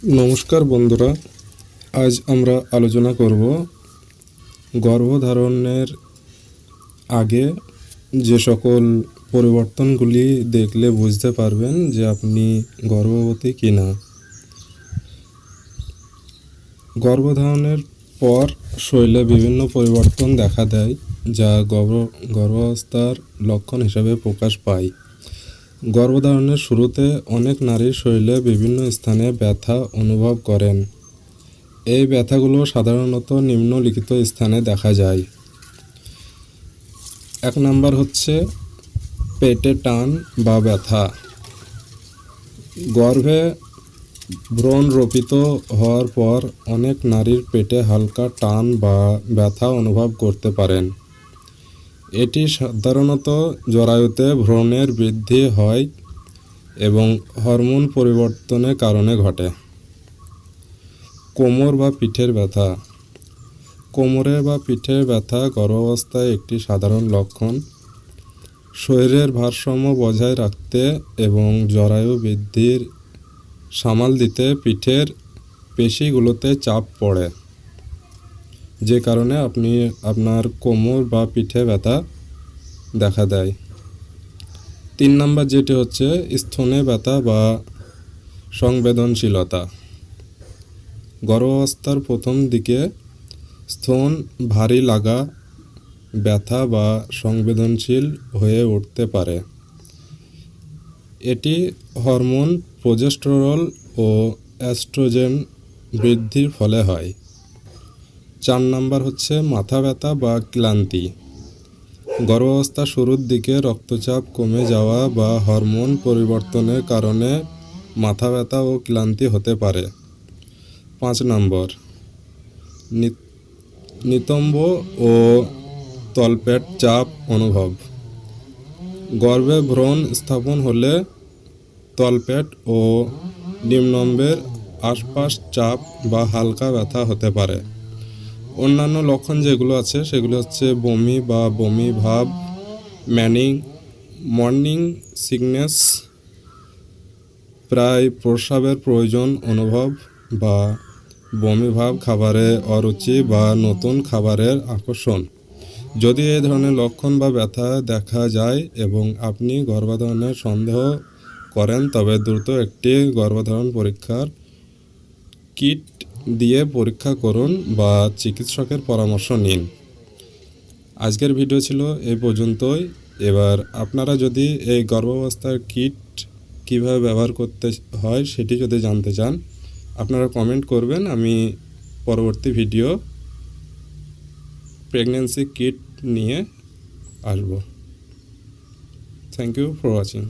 নমস্কার বন্ধুরা, আজ আমরা আলোচনা করব গর্ভধারণের আগে যে সকল পরিবর্তনগুলি দেখলে বুঝতে পারবেন যে আপনি গর্ভবতী কিনা। গর্ভধারণের পর শরীরে বিভিন্ন পরিবর্তন দেখা দেয়, যা গর্ভাবস্থার লক্ষণ হিসেবে প্রকাশ পায়। গর্ভধারণের শুরুতে অনেক নারীর শরীরে বিভিন্ন স্থানে ব্যথা অনুভব করেন। এই ব্যথাগুলো সাধারণত নিম্নলিখিত স্থানে দেখা যায়। 1 নাম্বার হচ্ছে পেটে টান বা ব্যথা। গর্ভে ভ্রূণ রোপিত হওয়ার পর অনেক নারীর পেটে হালকা টান বা ব্যথা অনুভব করতে পারেন। এটি সাধারণত জরায়ুতে ভ্রূণের বৃদ্ধি হয় এবং হরমোন পরিবর্তনের কারণে ঘটে। কোমর বা পিঠের ব্যথা। কোমরে বা পিঠের ব্যথা গর্ভাবস্থায় একটি সাধারণ লক্ষণ। শরীরের ভারসাম্য বজায় রাখতে এবং জরায়ু বৃদ্ধির সামাল দিতে পিঠের পেশিগুলোতে চাপ পড়ে, যে কারণে আপনার কোমর বা পিঠে ব্যথা দেখা দেয়। 3 নাম্বার যেটি হচ্ছে স্তনে ব্যথা বা সংবেদনশীলতা। গর্ভাবস্থার প্রথম দিকে স্তন ভারী লাগা, ব্যথা বা সংবেদনশীল হয়ে উঠতে পারে। এটি হরমোন প্রোজেস্টেরন ও এস্ট্রোজেন বৃদ্ধির ফলে হয়। 4 নাম্বার হচ্ছে মাথা ব্যথা বা ক্লান্তি। গর্ভাবস্থার শুরুর দিকে রক্তচাপ কমে যাওয়া বা হরমোন পরিবর্তনের কারণে মাথা ব্যথা ও ক্লান্তি হতে পারে। 5 নম্বর নিতম্ব ও তলপেট চাপ অনুভব। গর্ভে ভ্রূণ স্থাপন হলে তলপেট ও নিম্নম্বের আশপাশ চাপ বা হালকা ব্যথা হতে পারে। অন্যান্য লক্ষণ যেগুলো আছে সেগুলো হচ্ছে বমি বা বমি ভাব, মর্নিং সিকনেস, প্রায় প্রস্রাবের প্রয়োজন অনুভব বা বমি ভাব, খাবারে অরুচি বা নতুন খাবারের আকর্ষণ। যদি এই ধরনের লক্ষণ বা ব্যথা দেখা যায় এবং আপনি গর্ভধারণের সন্দেহ করেন, তবে দ্রুত একটি গর্ভধারণ পরীক্ষার কিট দিয়ে পরীক্ষা করুন বা চিকিৎসকের পরামর্শ নিন। আজকের ভিডিও ছিল এই পর্যন্তই। এবার আপনারা যদি এই গর্ভাবস্থার কিট কিভাবে ব্যবহার করতে হয় সেটি যদি জানতে চান, আপনারা কমেন্ট করবেন। আমি পরবর্তী ভিডিও প্রেগন্যান্সি কিট নিয়ে আসব। Thank you for watching.